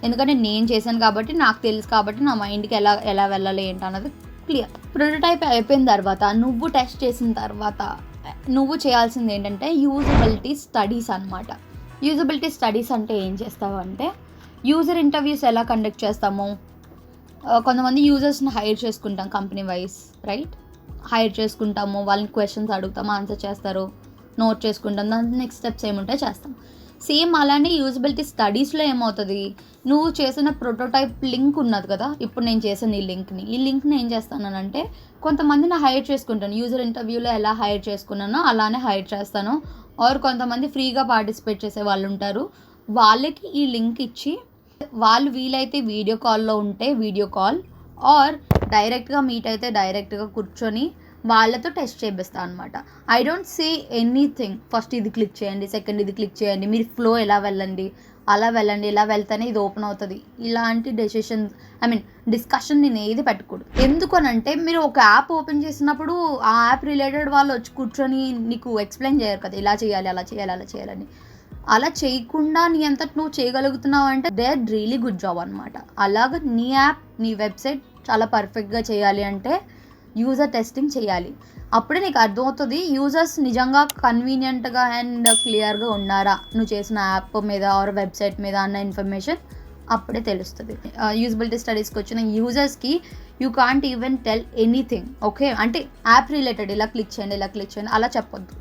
[SPEAKER 1] ఎందుకంటే నేను చేశాను కాబట్టి నాకు తెలుసు కాబట్టి నా మైండ్కి ఎలా వెళ్ళాలి ఏంటన్నది క్లియర్. ప్రోటోటైప్ అయిపోయిన తర్వాత నువ్వు టెస్ట్ చేసిన తర్వాత నువ్వు చేయాల్సింది ఏంటంటే యూజబిలిటీ స్టడీస్ అనమాట. యూజబిలిటీ స్టడీస్ అంటే ఏం చేస్తావు అంటే యూజర్ ఇంటర్వ్యూస్ ఎలా కండక్ట్ చేస్తాము, కొంతమంది యూజర్స్ని హైర్ చేసుకుంటాం కంపెనీ వైజ్, రైట్? హైర్ చేసుకుంటాము, వాళ్ళని క్వశ్చన్స్ అడుగుతాము, ఆన్సర్ చేస్తారు, నోట్ చేసుకుంటాం, దాని నెక్స్ట్ స్టెప్స్ ఏముంటాయో చేస్తాం. సేమ్ అలానే యూజబిలిటీ స్టడీస్లో ఏమవుతుంది, నువ్వు చేసిన ప్రోటోటైప్ లింక్ ఉన్నది కదా, ఇప్పుడు నేను చేసిన ఈ లింక్ని ఏం చేస్తానంటే కొంతమందిని హైర్ చేసుకుంటాను. యూజర్ ఇంటర్వ్యూలో ఎలా హైర్ చేసుకున్నానో అలానే హైర్ చేస్తాను. ఆర్ కొంతమంది ఫ్రీగా పార్టిసిపేట్ చేసే వాళ్ళు ఉంటారు, వాళ్ళకి ఈ లింక్ ఇచ్చి వాళ్ళు వీలైతే వీడియో కాల్లో ఉంటే వీడియో కాల్, ఆర్ డైరెక్ట్గా మీట్ అయితే డైరెక్ట్గా కూర్చొని వాళ్ళతో టెస్ట్ చేపిస్తాను అనమాట. I don't say anything, first ఇది క్లిక్ చేయండి, సెకండ్ ఇది క్లిక్ చేయండి, మీరు ఫ్లో ఎలా వెళ్ళండి, అలా వెళ్ళండి, ఇలా వెళ్తేనే ఇది ఓపెన్ అవుతుంది, ఇలాంటి డెసిషన్స్ డిస్కషన్ నేను ఏది పెట్టకూడదు. ఎందుకనంటే మీరు ఒక యాప్ ఓపెన్ చేసినప్పుడు ఆ యాప్ రిలేటెడ్ వాళ్ళు వచ్చి కూర్చొని నీకు ఎక్స్ప్లెయిన్ చేయరు కదా, ఇలా చేయాలి, అలా చేయాలి, అలా చేయాలని. అలా చేయకుండా నీ అంతటి నువ్వు చేయగలుగుతున్నావు అంటే they are really good job అనమాట. అలాగ నీ యాప్, నీ వెబ్సైట్ చాలా పర్ఫెక్ట్గా చేయాలి అంటే యూజర్ టెస్టింగ్ చేయాలి. అప్పుడే నీకు అర్థమవుతుంది యూజర్స్ నిజంగా కన్వీనియంట్గా అండ్ క్లియర్గా ఉన్నారా నువ్వు చేసిన యాప్ మీద ఆర్ వెబ్సైట్ మీద అన్న ఇన్ఫర్మేషన్ అప్పుడే తెలుస్తుంది. యూజబిలిటీ స్టడీస్కి వచ్చిన యూజర్స్కి you can't even tell anything. Okay, అంటే యాప్ రిలేటెడ్ ఇలా క్లిక్ చేయండి, ఇలా క్లిక్ చేయండి అలా చెప్పొద్దు.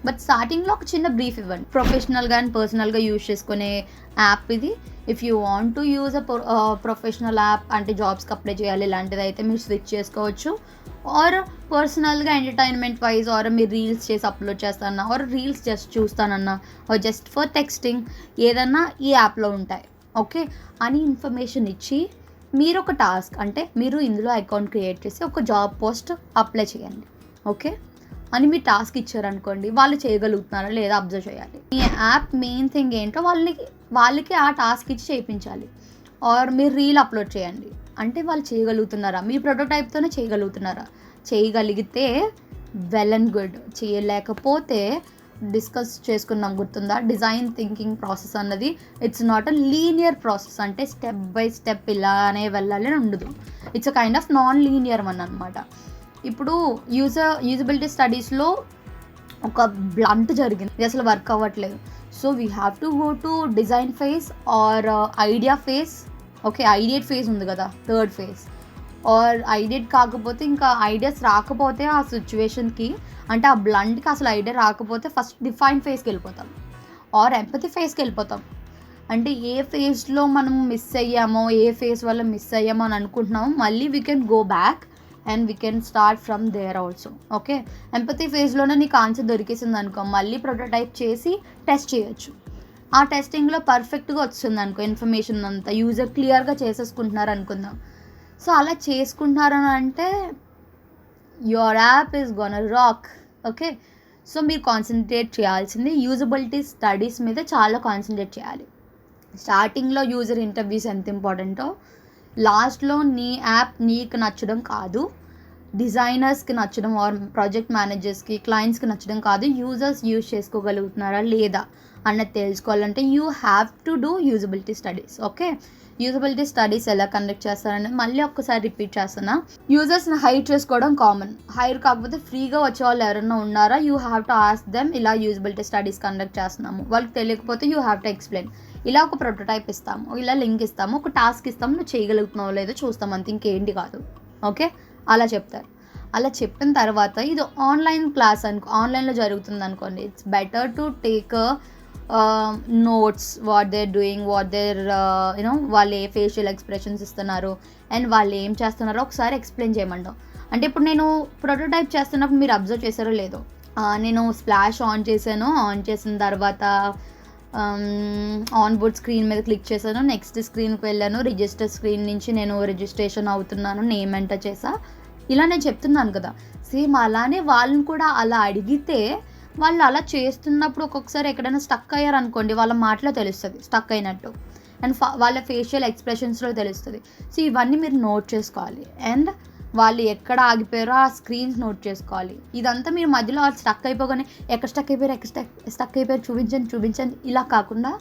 [SPEAKER 1] బట్ స్టార్టింగ్లో ఒక చిన్న బ్రీఫ్ ఇవ్వండి. ప్రొఫెషనల్గా అండ్ పర్సనల్గా యూజ్ చేసుకునే యాప్ ఇది. If you want to use professional app అంటే జాబ్స్కి అప్లై చేయాలి ఇలాంటిది అయితే మీరు స్విచ్ చేసుకోవచ్చు. ఆర్ పర్సనల్గా ఎంటర్టైన్మెంట్ వైజ్ ఆర్ మీరు రీల్స్ చేసి అప్లోడ్ చేస్తానన్నా ఆర్ రీల్స్ జస్ట్ చూస్తానన్నా ఆర్ జస్ట్ ఫర్ టెక్స్టింగ్ ఏదన్నా ఈ యాప్లో ఉంటాయి. ఓకే అని ఇన్ఫర్మేషన్ ఇచ్చి మీరు ఒక టాస్క్ అంటే మీరు ఇందులో అకౌంట్ క్రియేట్ చేసి ఒక జాబ్ పోస్ట్ అప్లై చేయండి. ఓకే అని మీరు టాస్క్ ఇచ్చారనుకోండి, వాళ్ళు చేయగలుగుతున్నారా లేదా అబ్జర్వ్ చేయాలి. ఈ యాప్ మెయిన్ థింగ్ ఏంటో వాళ్ళకి ఆ టాస్క్ ఇచ్చి చేయించాలి. ఆర్ మీరు రీల్ అప్లోడ్ చేయండి అంటే వాళ్ళు చేయగలుగుతున్నారా, మీ ప్రోటోటైప్తోనే చేయగలుగుతున్నారా, చేయగలిగితే వెల్ అండ్ గుడ్. చేయలేకపోతే డిస్కస్ చేసుకున్నాం గుర్తుందా, డిజైన్ థింకింగ్ ప్రాసెస్ అన్నది it's not a linear process. అంటే స్టెప్ బై స్టెప్ ఇలానే వెళ్ళాలి అని ఉండదు. It's a kind of non linear one అనమాట. ఇప్పుడు యూజబిలిటీ స్టడీస్లో ఒక బ్లంట్ జరిగింది, ఇది అసలు వర్క్ అవ్వట్లేదు. So we have to go to design phase or idea phase. Okay, ideate phase ఉంది కదా, థర్డ్ ఫేజ్. ఆర్ ఐడియేట్ కాకపోతే ఇంకా ఐడియాస్ రాకపోతే ఆ సిచ్యువేషన్కి అంటే ఆ బ్లంట్కి అసలు ఐడియా రాకపోతే ఫస్ట్ డిఫైన్ ఫేజ్కి వెళ్ళిపోతాం ఆర్ ఎంపతి ఫేజ్కి వెళ్ళిపోతాం. అంటే ఏ ఫేజ్లో మనం మిస్ అయ్యామో, ఏ ఫేజ్ వల్ల మిస్ అయ్యామో అని అనుకుంటున్నామో మళ్ళీ we can go back and we can start from there also. Okay, empathy ఫేజ్లోనే నీకు ఆన్సర్ దొరికేసింది అనుకో, మళ్ళీ ప్రోటోటైప్ చేసి టెస్ట్ చేయొచ్చు. ఆ టెస్టింగ్లో పర్ఫెక్ట్గా వస్తుంది అనుకో, ఇన్ఫర్మేషన్ అంతా యూజర్ క్లియర్గా చేసేసుకుంటున్నారు అనుకుందాం. సో అలా చేసుకుంటున్నారని అంటే your app is gonna rock. Okay, so మీరు కాన్సన్ట్రేట్ చేయాల్సింది యూజబిలిటీ స్టడీస్ మీద చాలా కాన్సన్ట్రేట్ చేయాలి. స్టార్టింగ్లో యూజర్ ఇంటర్వ్యూస్ ఎంత ఇంపార్టెంటో లాస్ట్లో నీ యాప్ నీకు నచ్చడం కాదు, డిజైనర్స్కి నచ్చడం ఆర్ ప్రాజెక్ట్ మేనేజర్స్కి క్లయింట్స్కి నచ్చడం కాదు, యూజర్స్ యూజ్ చేసుకోగలుగుతున్నారా లేదా అన్నది తెలుసుకోవాలంటే you have to do usability studies. Okay, usability studies ఎలా కండక్ట్ చేస్తారనేది మళ్ళీ ఒక్కసారి రిపీట్ చేస్తున్నా. యూజర్స్ని హైర్ చేసుకోవడం కామన్, హైర్ కాకపోతే ఫ్రీగా వచ్చే వాళ్ళు ఎవరైనా ఉన్నారా, you have to ask them ఇలా యూజబిలిటీ స్టడీస్ కండక్ట్ చేస్తున్నాము, వాళ్ళకి తెలియకపోతే యూ హ్యావ్ టు ఎక్స్ప్లెయిన్. ఇలా ఒక ప్రోటోటైప్ ఇస్తాము, ఇలా లింక్ ఇస్తాము, ఒక టాస్క్ ఇస్తాము, నువ్వు చేయగలుగుతున్నావు లేదో చూస్తాం అంతే, ఇంకేంటి కాదు. ఓకే, అలా చెప్తారు. అలా చెప్పిన తర్వాత ఇది ఆన్లైన్ క్లాస్ ఆన్లైన్లో జరుగుతుంది అనుకోండి, it's better to take notes what they're doing, what they're you know వాళ్ళు ఏ ఫేషియల్ ఎక్స్ప్రెషన్స్ ఇస్తున్నారు అండ్ వాళ్ళు ఏం చేస్తున్నారో ఒకసారి ఎక్స్ప్లెయిన్ చేయమంటాం. అంటే ఇప్పుడు నేను ప్రోటోటైప్ చేస్తున్నప్పుడు మీరు అబ్జర్వ్ చేశారో లేదో, నేను స్ప్లాష్ ఆన్ చేశాను, ఆన్ చేసిన తర్వాత ఆన్ బోర్డ్ స్క్రీన్ మీద క్లిక్ చేశాను, నెక్స్ట్ స్క్రీన్కి వెళ్ళాను, రిజిస్టర్ స్క్రీన్ నుంచి నేను రిజిస్ట్రేషన్ అవుతున్నాను, నేమ్ ఎంటర్ చేసా, ఇలా నేను చెప్తున్నాను కదా. సేమ్ అలానే వాళ్ళని కూడా అలా అడిగితే వాళ్ళు అలా చేస్తున్నప్పుడు ఒక్కొక్కసారి ఎక్కడైనా స్టక్ అయ్యారు అనుకోండి, వాళ్ళ మాటలో తెలుస్తుంది స్టక్ అయినట్టు అండ్ వాళ్ళ ఫేషియల్ ఎక్స్ప్రెషన్స్లో తెలుస్తుంది. సో ఇవన్నీ మీరు నోట్ చేసుకోవాలి అండ్ వాళ్ళు ఎక్కడ ఆగిపోయారో ఆ స్క్రీన్స్ నోట్ చేసుకోవాలి. ఇదంతా మీరు మధ్యలో స్టక్ అయిపోగానే ఎక్కడ స్టక్ అయిపోయారు చూపించండి ఇలా కాకుండా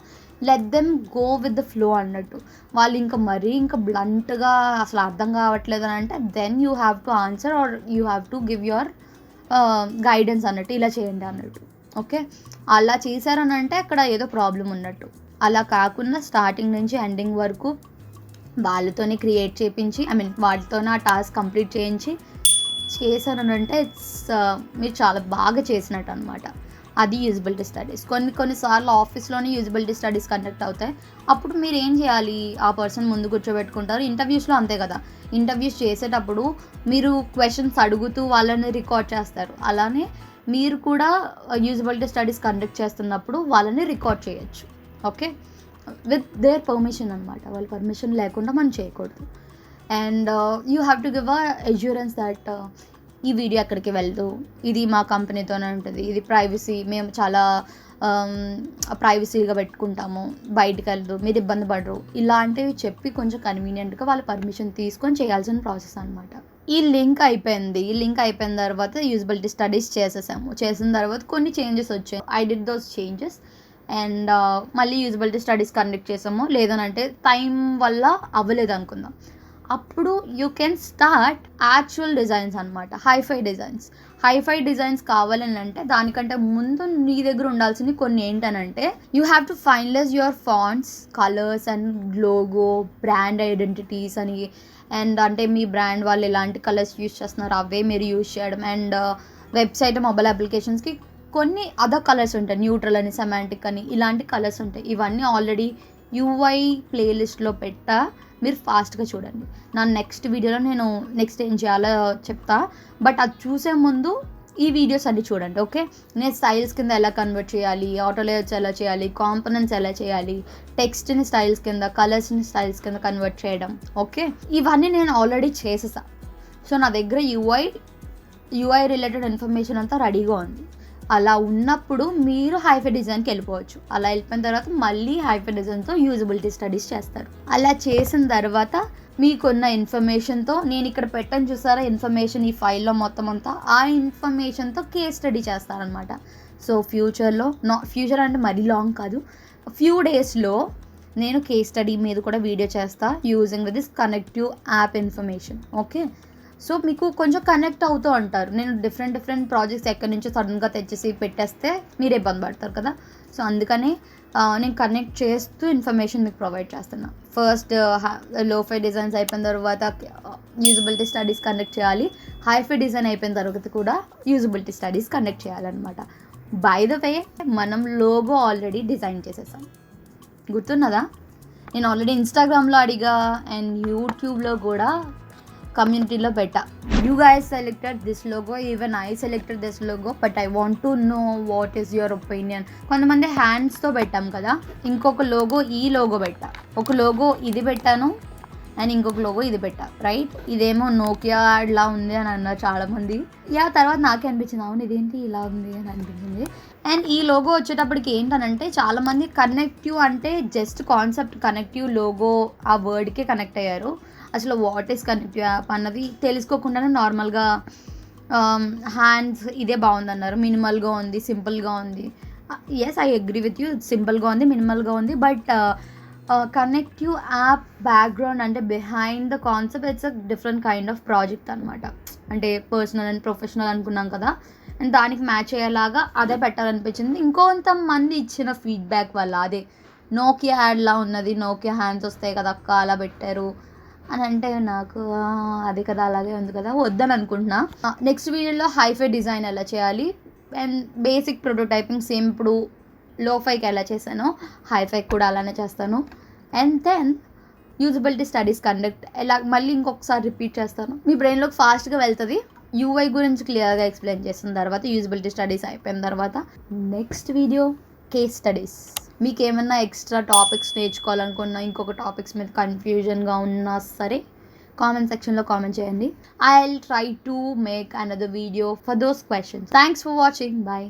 [SPEAKER 1] let them go with the flow అన్నట్టు. వాళ్ళు ఇంకా మరీ ఇంకా బ్లంట్గా అసలు అర్థం కావట్లేదు అని అంటే then you have to answer or you have to give your guidance అన్నట్టు, ఇలా చేయండి అన్నట్టు. ఓకే, అలా చేశారని అంటే అక్కడ ఏదో ప్రాబ్లం ఉన్నట్టు. అలా కాకుండా స్టార్టింగ్ నుంచి ఎండింగ్ వరకు వాళ్ళతోనే క్రియేట్ చేయించి వాళ్ళతోనే ఆ టాస్క్ కంప్లీట్ చేశారనంటే ఇట్స్ మీరు చాలా బాగా చేసినట్టు అనమాట. అది యూజబిలిటీ స్టడీస్. కొన్నిసార్లు ఆఫీస్లోనే యూజబిలిటీ స్టడీస్ కండక్ట్ అవుతాయి. అప్పుడు మీరు ఏం చేయాలి, ఆ పర్సన్ ముందు కూర్చోబెట్టుకుంటారు. ఇంటర్వ్యూస్లో అంతే కదా, ఇంటర్వ్యూస్ చేసేటప్పుడు మీరు క్వశ్చన్స్ అడుగుతూ వాళ్ళని రికార్డ్ చేస్తారు. అలానే మీరు కూడా యూజబిలిటీ స్టడీస్ కండక్ట్ చేస్తున్నప్పుడు వాళ్ళని రికార్డ్ చేయొచ్చు. ఓకే, విత్ దేర్ పర్మిషన్ అనమాట, వాళ్ళ పర్మిషన్ లేకుండా మనం చేయకూడదు. And you have to give a assurance that ఈ వీడియో ఎక్కడికి వెళ్దు, ఇది మా కంపెనీతోనే ఉంటుంది, ఇది ప్రైవసీ, మేము చాలా ప్రైవసీగా పెట్టుకుంటాము, బయటకు వెళ్దు, మీరు ఇబ్బంది పడరు, ఇలాంటివి చెప్పి కొంచెం కన్వీనియంట్గా వాళ్ళ పర్మిషన్ తీసుకొని చేయాల్సిన ప్రాసెస్ అనమాట. ఈ లింక్ అయిపోయిన తర్వాత యూజబిలిటీ స్టడీస్ చేసిన తర్వాత కొన్ని చేంజెస్ వచ్చాయి. I did those changes and మళ్ళీ యూజబిలిటీ స్టడీస్ కండక్ట్ చేసాము. లేదనంటే టైం వల్ల అవ్వలేదు అనుకుందాం, అప్పుడు you can start actual designs అనమాట. హైఫై డిజైన్స్ కావాలని అంటే దానికంటే ముందు నీ దగ్గర ఉండాల్సింది కొన్ని ఏంటనంటే, you have to finalise your fonts, colours and logo, brand identities అని. అండ్ అంటే మీ బ్రాండ్ వాళ్ళు ఎలాంటి కలర్స్ యూజ్ చేస్తున్నారు అవే మీరు యూజ్ చేయడం. అండ్ వెబ్సైట్, మొబైల్ అప్లికేషన్స్కి కొన్ని అదర్ కలర్స్ ఉంటాయి, న్యూట్రల్ అని, సెమాంటిక్ అని, ఇలాంటి కలర్స్ ఉంటాయి. ఇవన్నీ ఆల్రెడీ యూఐ ప్లేలిస్ట్లో పెట్టా, మీరు ఫాస్ట్గా చూడండి. నా నెక్స్ట్ వీడియోలో నేను నెక్స్ట్ ఏం చేయాలో చెప్తా, బట్ అది చూసే ముందు ఈ వీడియోస్ అన్ని చూడండి. ఓకే, నేను స్టైల్స్ కింద ఎలా కన్వర్ట్ చేయాలి, ఆటో లేయర్స్ ఎలా చేయాలి, కాంపోనెంట్స్ ఎలా చేయాలి, టెక్స్ట్ని స్టైల్స్ కింద, కలర్స్ని స్టైల్స్ కింద కన్వర్ట్ చేయడం. ఓకే, ఇవన్నీ నేను ఆల్రెడీ చేసేసా. సో నా దగ్గర యూఐ రిలేటెడ్ ఇన్ఫర్మేషన్ అంతా రెడీగా ఉంది. అలా ఉన్నప్పుడు మీరు హైఫై డిజైన్కి వెళ్ళిపోవచ్చు. అలా వెళ్ళిపోయిన తర్వాత మళ్ళీ హైఫై డిజైన్తో యూజబిలిటీ స్టడీస్ చేస్తారు. అలా చేసిన తర్వాత మీకున్న ఇన్ఫర్మేషన్తో, నేను ఇక్కడ పెట్టని చూసారా ఇన్ఫర్మేషన్, ఈ ఫైల్లో మొత్తం అంతా, ఆ ఇన్ఫర్మేషన్తో కేస్ స్టడీ చేస్తారనమాట. సో ఫ్యూచర్ అంటే మరీ లాంగ్ కాదు, ఫ్యూ డేస్లో నేను కేస్ స్టడీ మీద కూడా వీడియో చేస్తా using this connective app information. Okay, so మీకు కొంచెం కనెక్ట్ అవుతూ ఉంటారు. నేను డిఫరెంట్ ప్రాజెక్ట్స్ ఎక్కడి నుంచో సడన్గా తెచ్చేసి పెట్టేస్తే మీరు ఇబ్బంది పడతారు కదా. సో అందుకని నేను కనెక్ట్ చేస్తూ ఇన్ఫర్మేషన్ మీకు ప్రొవైడ్ చేస్తున్నా. ఫస్ట్ లోఫై డిజైన్స్ అయిపోయిన తర్వాత యూజబిలిటీ స్టడీస్ కండక్ట్ చేయాలి, హైఫై డిజైన్ అయిపోయిన తర్వాత కూడా యూజబిలిటీ స్టడీస్ కండక్ట్ చేయాలన్నమాట. బై ద వే, మనం లోగో ఆల్రెడీ డిజైన్ చేసేసాం, గుర్తున్నదా? నేను ఆల్రెడీ ఇన్స్టాగ్రామ్లో అడిగా అండ్ యూట్యూబ్లో కూడా కమ్యూనిటీలో పెట్టా. You guys selected this logo, even I selected this logo, but I want to know what is your opinion. కొంతమంది హ్యాండ్స్తో పెట్టాం కదా, ఇంకొక లోగో ఈ లోగో పెట్టా, ఒక లోగో ఇది పెట్టాను అండ్ ఇంకొక లోగో ఇది పెట్టా, రైట్? ఇదేమో నోకియా లా ఉంది అని అన్నారు చాలామంది. తర్వాత నాకే అనిపించింది, అవును ఇదేంటి ఇలా ఉంది అని అనిపించింది. అండ్ ఈ లోగో వచ్చేటప్పటికి ఏంటనంటే, చాలామంది కనెక్టివ్ అంటే జస్ట్ కాన్సెప్ట్, కనెక్టివ్ లోగో ఆ వర్డ్కే కనెక్ట్ అయ్యారు. అసలు వాట్ ఈస్ కనెక్టివ్ యాప్ అన్నది తెలుసుకోకుండానే నార్మల్గా హ్యాండ్స్ ఇదే బాగుందన్నారు, మినిమల్గా ఉంది, సింపుల్గా ఉంది. Yes, I agree with you, సింపుల్గా ఉంది, మినిమల్గా ఉంది, బట్ కనెక్టివ్ యాప్ బ్యాక్గ్రౌండ్ అంటే behind the concept, it's a different kind of project అనమాట. అంటే పర్సనల్ అండ్ ప్రొఫెషనల్ అనుకున్నాం కదా, అండ్ దానికి మ్యాచ్ అయ్యేలాగా అదే పెట్టాలనిపించింది. ఇంకొంతమంది ఇచ్చిన ఫీడ్బ్యాక్ వల్ల అదే నోకియా యాడ్లా ఉన్నది, నోకియా హ్యాండ్స్ వస్తాయి కదా అక్క అలా పెట్టారు అని అంటే, నాకు అది కదా అలాగే ఉంది కదా, వద్దని అనుకుంటున్నా. నెక్స్ట్ వీడియోలో హైఫై డిజైన్ ఎలా చేయాలి అండ్ బేసిక్ ప్రోటోటైపింగ్ సేమ్ ఇప్పుడు లోఫైకి ఎలా చేశానో హైఫైకి కూడా అలానే చేస్తాను. And then usability studies conduct ఎలా మళ్ళీ ఇంకొకసారి రిపీట్ చేస్తాను, మీ బ్రెయిన్లోకి ఫాస్ట్గా వెళ్తుంది. యూఐ గురించి క్లియర్గా ఎక్స్ప్లెయిన్ చేసిన తర్వాత, యూజబిలిటీ స్టడీస్ అయిపోయిన తర్వాత నెక్స్ట్ వీడియో కేస్ స్టడీస్. మీకు ఏమన్నా ఎక్స్ట్రా టాపిక్స్ నేర్చుకోవాలనుకున్నా, ఇంకొక టాపిక్స్ మీద కన్ఫ్యూజన్గా ఉన్నా సరే కామెంట్ సెక్షన్లో కామెంట్ చేయండి. I will try to make another video for those questions. Thanks for watching. Bye.